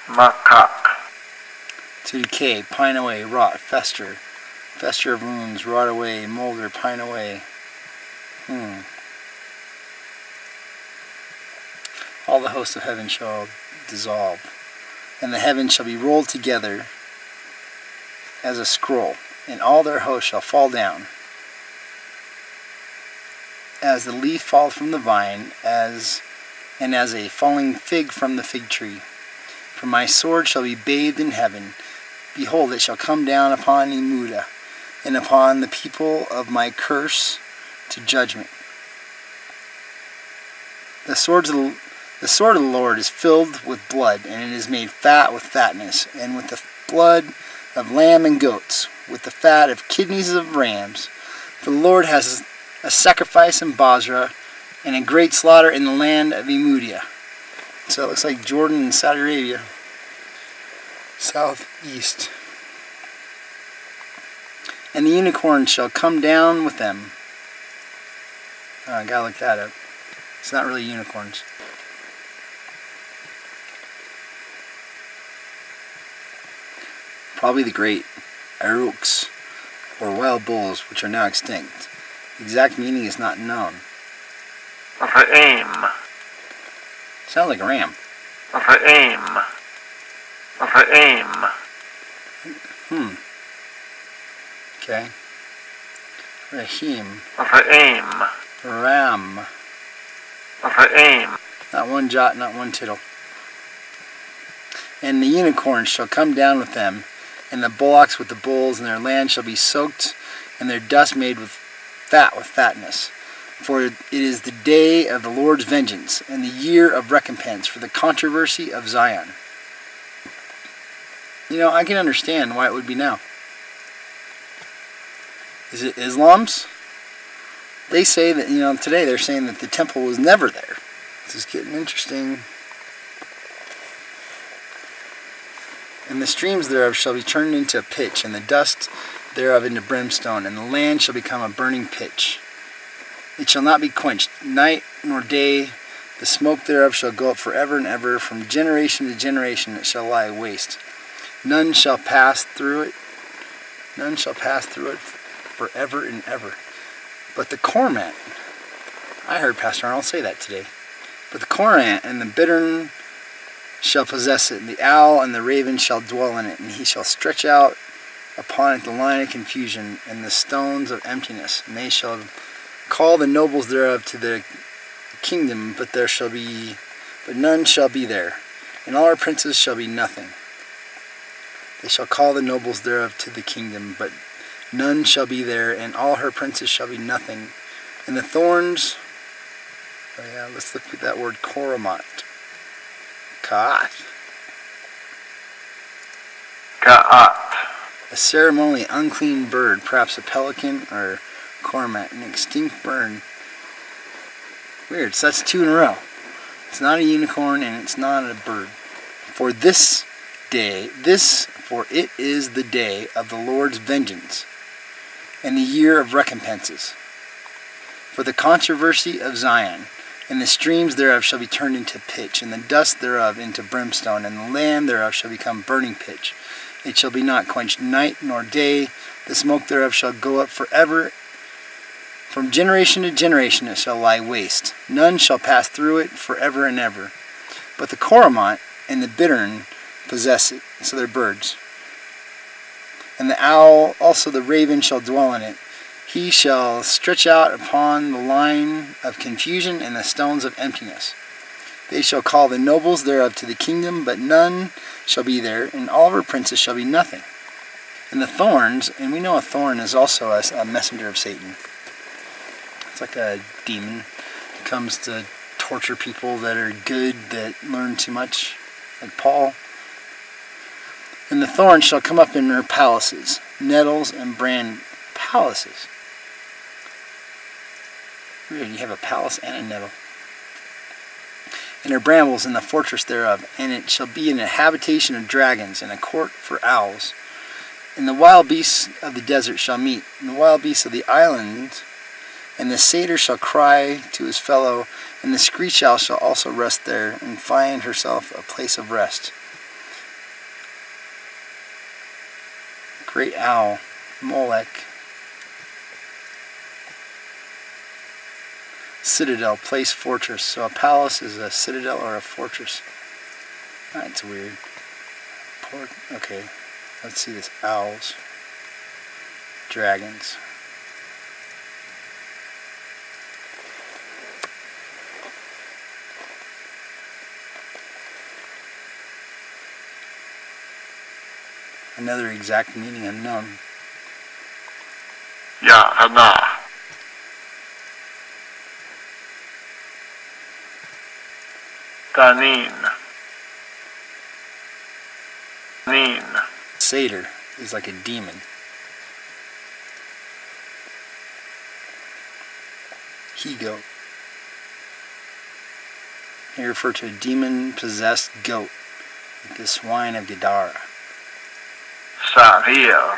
macaque. To decay, pine away, rot, fester. Fester of wounds, rot away, molder, pine away. All the hosts of heaven shall dissolve, and the heavens shall be rolled together as a scroll, and all their hosts shall fall down. As the leaf falleth from the vine, and as a falling fig from the fig tree. For my sword shall be bathed in heaven. Behold, it shall come down upon Emuda, and upon the people of my curse to judgment. The sword of the Lord is filled with blood, and it is made fat with fatness, and with the blood of lamb and goats, with the fat of kidneys of rams. For the Lord has a sacrifice in Basra, and a great slaughter in the land of Emudia. So it looks like Jordan and Saudi Arabia, southeast. And the unicorn shall come down with them. Oh, I gotta look that up. It's not really unicorns. Probably the great aurochs, or wild bulls, which are now extinct. The exact meaning is not known. Ra'im. Sounds like a ram. Ra'im. Ra'im. Okay. Rahim. Ra'im. Ram. Ra'im. Not one jot, not one tittle. And the unicorns shall come down with them, and the bullocks with the bulls, and their land shall be soaked, and their dust made with fatness. For it is the day of the Lord's vengeance, and the year of recompense for the controversy of Zion. You know, I can understand why it would be now. Is it Islam's? They say that, you know, today they're saying that the temple was never there. This is getting interesting. And the streams thereof shall be turned into pitch, and the dust thereof into brimstone, and the land shall become a burning pitch. It shall not be quenched, night nor day. The smoke thereof shall go up forever and ever. From generation to generation it shall lie waste. None shall pass through it. None shall pass through it forever and ever. But the cormorant, I heard Pastor Arnold say that today. But the cormorant and the bittern shall possess it, and the owl and the raven shall dwell in it, and he shall stretch out upon it the line of confusion and the stones of emptiness, and they shall call the nobles thereof to the kingdom, but none shall be there, and all our princes shall be nothing. They shall call the nobles thereof to the kingdom, but none shall be there, and all her princes shall be nothing. And the thorns, let's look at that word, koromat. Ka'ath. A ceremonially unclean bird, perhaps a pelican or cormorant, an extinct bird. Weird, so that's two in a row. It's not a unicorn and it's not a bird. For it is the day of the Lord's vengeance, and the year of recompenses, for the controversy of Zion, and the streams thereof shall be turned into pitch, and the dust thereof into brimstone, and the land thereof shall become burning pitch. It shall be not quenched night nor day. The smoke thereof shall go up forever. From generation to generation it shall lie waste. None shall pass through it forever and ever. But the cormorant and the bittern possess it, so they're birds. And the owl, also the raven, shall dwell in it. He shall stretch out upon the line of confusion and the stones of emptiness. They shall call the nobles thereof to the kingdom, but none shall be there, and all of her princes shall be nothing. And the thorns, and we know a thorn is also a messenger of Satan. It's like a demon that comes to torture people that are good, that learn too much, like Paul. And the thorn shall come up in her palaces, nettles and bran palaces. Weird, you have a palace and a nettle. And her brambles in the fortress thereof, and it shall be in a habitation of dragons, and a court for owls. And the wild beasts of the desert shall meet, and the wild beasts of the island, and the satyr shall cry to his fellow, and the screech owl shall also rest there, and find herself a place of rest. Great owl, Molech. Citadel, place, fortress. So a palace is a citadel or a fortress. That's weird. Okay, let's see this. Owls. Dragons. Another exact meaning unknown. Yahana. Tanin. Nin. Satyr is like a demon. He-goat. They refer to a demon-possessed goat, like the swine of Gadara. Sarir.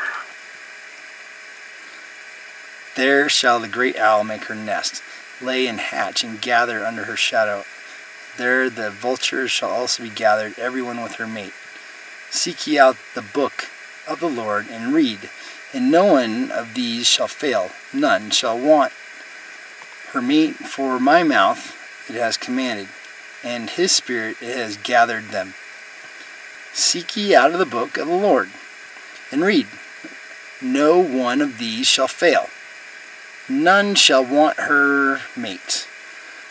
There shall the great owl make her nest, lay and hatch, and gather under her shadow. There the vultures shall also be gathered, everyone with her mate. Seek ye out the book of the Lord, and read, and no one of these shall fail, none shall want her mate, for my mouth it has commanded, and his spirit it has gathered them. Seek ye out of the book of the Lord, and read, no one of these shall fail, none shall want her mate,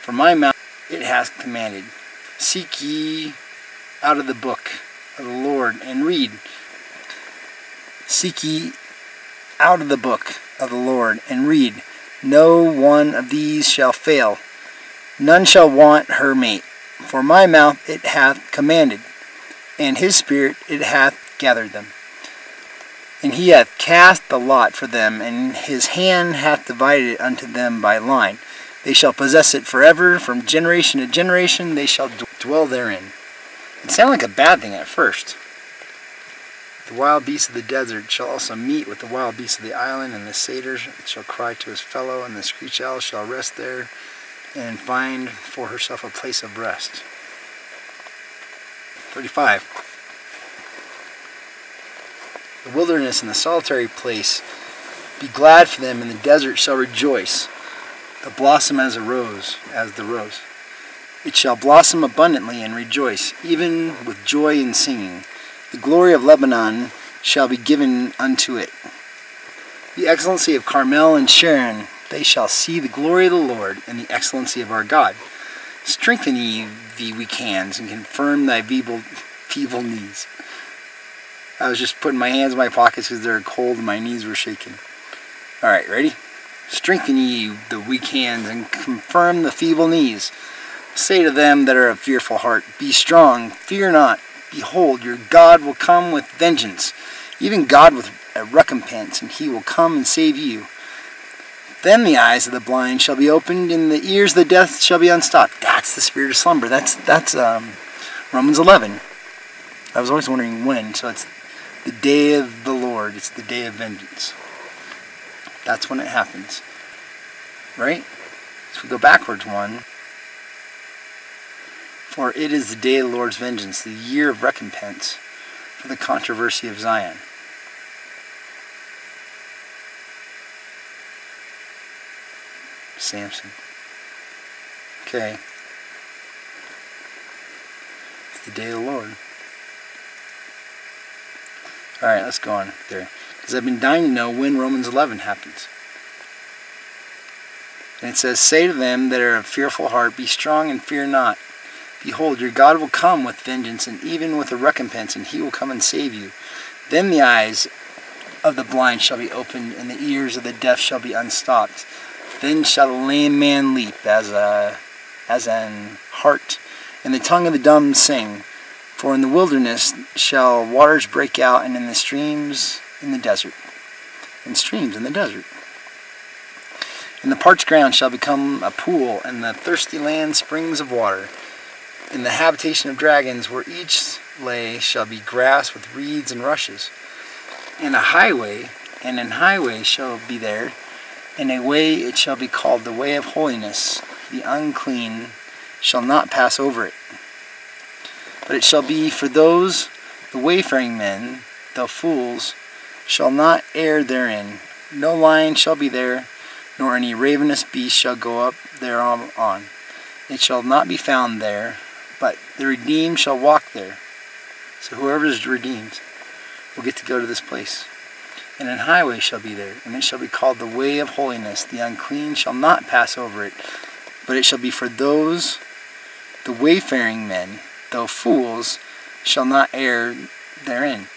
for my mouth it hath commanded. Seek ye out of the book of the Lord, and read. Seek ye out of the book of the Lord, and read. No one of these shall fail, none shall want her mate, for my mouth it hath commanded, and his spirit it hath gathered them. And he hath cast the lot for them, and his hand hath divided it unto them by line. They shall possess it forever, from generation to generation they shall dwell therein. It sounded like a bad thing at first. The wild beast of the desert shall also meet with the wild beasts of the island, and the satyr shall cry to his fellow, and the screech owl shall rest there, and find for herself a place of rest. 35. The wilderness and the solitary place, be glad for them, and the desert shall rejoice. The blossom as the rose. It shall blossom abundantly and rejoice, even with joy and singing. The glory of Lebanon shall be given unto it. The excellency of Carmel and Sharon, they shall see the glory of the Lord and the excellency of our God. Strengthen ye the weak hands, and confirm thy feeble knees. I was just putting my hands in my pockets because they were cold and my knees were shaking. Alright, ready? Strengthen ye the weak hands, and confirm the feeble knees. Say to them that are of fearful heart, be strong, fear not. Behold, your God will come with vengeance, even God with a recompense, and he will come and save you. Then the eyes of the blind shall be opened, and the ears of the deaf shall be unstopped. That's the spirit of slumber. That's Romans 11. I was always wondering when, so it's the day of the Lord. It's the day of vengeance. That's when it happens. Right? So we go backwards one. For it is the day of the Lord's vengeance, the year of recompense, for the controversy of Zion. Samson. Okay. It's the day of the Lord. Alright, let's go on there. Because I've been dying to know when Romans 11 happens. And it says, say to them that are of fearful heart, be strong and fear not. Behold, your God will come with vengeance, and even with a recompense, and he will come and save you. Then the eyes of the blind shall be opened, and the ears of the deaf shall be unstopped. Then shall the lame man leap as an hart, and the tongue of the dumb sing. For in the wilderness shall waters break out, and in the streams in the desert. And streams in the desert. And the parched ground shall become a pool, and the thirsty land springs of water. In the habitation of dragons, where each lay, shall be grass with reeds and rushes. And an highway shall be there, and a way it shall be called the way of holiness. The unclean shall not pass over it. But it shall be for those, the wayfaring men, the fools, shall not err therein. No lion shall be there, nor any ravenous beast shall go up thereon. It shall not be found there, but the redeemed shall walk there. So whoever is redeemed will get to go to this place. And an highway shall be there, and it shall be called the way of holiness. The unclean shall not pass over it, but it shall be for those, the wayfaring men, though fools, shall not err therein.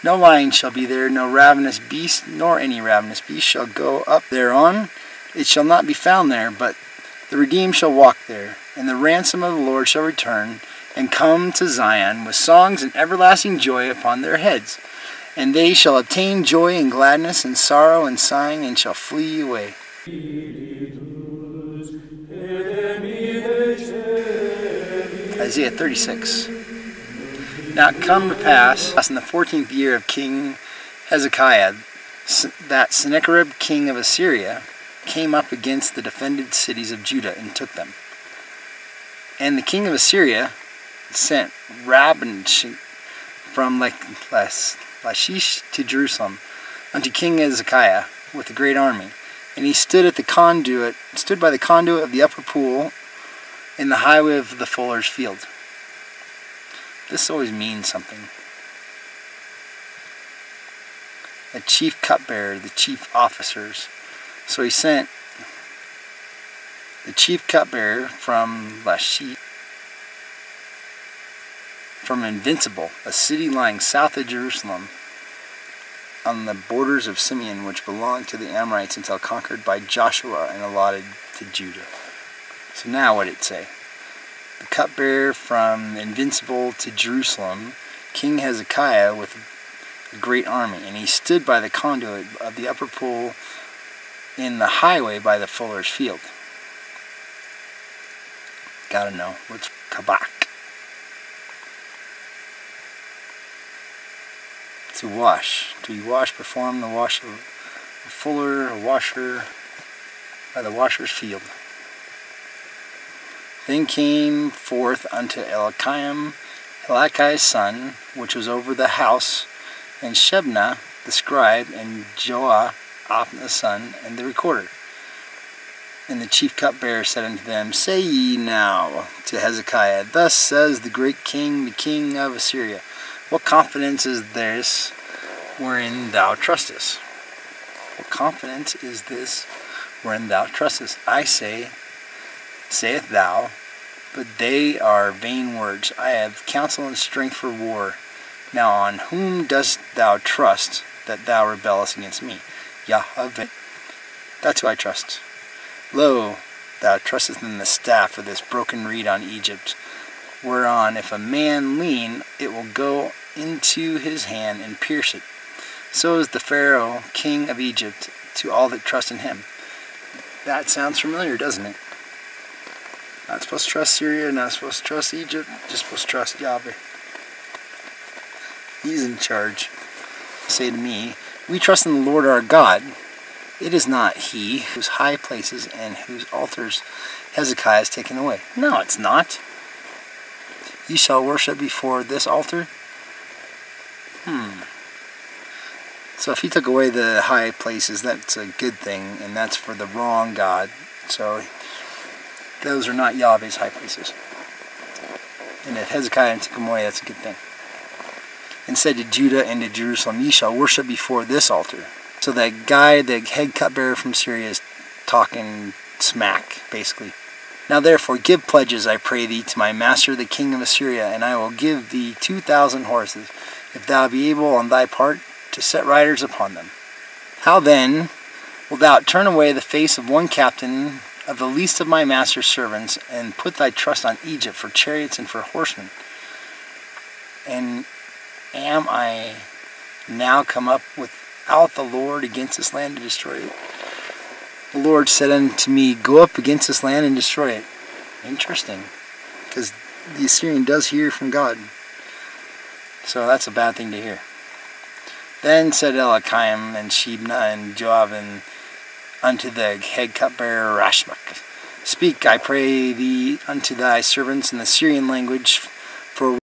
No lion shall be there, no ravenous beast, nor any ravenous beast shall go up thereon. It shall not be found there, but the redeemed shall walk there. And the ransom of the Lord shall return, and come to Zion with songs and everlasting joy upon their heads. And they shall obtain joy and gladness, and sorrow and sighing, and shall flee away. Isaiah 36. Now it come to pass, in the 14th year of King Hezekiah, that Sennacherib king of Assyria came up against the defended cities of Judah and took them. And the king of Assyria sent Rabban from Lachish to Jerusalem unto King Hezekiah with a great army. And he stood by the conduit of the upper pool in the highway of the fuller's field. This always means something. The chief cupbearer, the chief officers. So he sent the chief cupbearer from Lachish, from Invincible, a city lying south of Jerusalem, on the borders of Simeon, which belonged to the Amorites until conquered by Joshua and allotted to Judah. So now what did it say? The cupbearer from Invincible to Jerusalem, King Hezekiah with a great army, and he stood by the conduit of the upper pool in the highway by the fuller's field. Gotta know, what's kabak? To wash. To be washed, perform the wash of a fuller, a washer, by the washer's field. Then came forth unto Eliakim, Hilkiah's son, which was over the house, and Shebna the scribe, and Joah the son, and the recorder. And the chief cupbearer said unto them, Say ye now to Hezekiah, Thus says the great king, the king of Assyria, What confidence is this wherein thou trustest? What confidence is this wherein thou trustest? I say, saith thou, but they are vain words. I have counsel and strength for war. Now on whom dost thou trust that thou rebellest against me? Yahweh. That's who I trust. Lo, thou trustest in the staff of this broken reed on Egypt, whereon if a man lean, it will go into his hand and pierce it. So is the Pharaoh, king of Egypt, to all that trust in him. That sounds familiar, doesn't it? Not supposed to trust Syria, not supposed to trust Egypt, just supposed to trust Yahweh. He's in charge. Say to me, We trust in the Lord our God. It is not he whose high places and whose altars Hezekiah has taken away. No, it's not. Ye shall worship before this altar? So if he took away the high places, that's a good thing, and that's for the wrong God. So those are not Yahweh's high places. And if Hezekiah took them away, that's a good thing. And said to Judah and to Jerusalem, Ye shall worship before this altar. So that guy, the head cupbearer from Syria, is talking smack, basically. Now therefore give pledges, I pray thee, to my master the king of Assyria, and I will give thee 2,000 horses, if thou be able on thy part to set riders upon them. How then wilt thou turn away the face of one captain of the least of my master's servants, and put thy trust on Egypt for chariots and for horsemen? And am I now come up without the Lord against this land to destroy it? The Lord said unto me, Go up against this land and destroy it. Interesting, because the Assyrian does hear from God. So that's a bad thing to hear. Then said Eliakim and Shebna and Joab unto the head cupbearer Rashmach, Speak, I pray thee, unto thy servants in the Syrian language,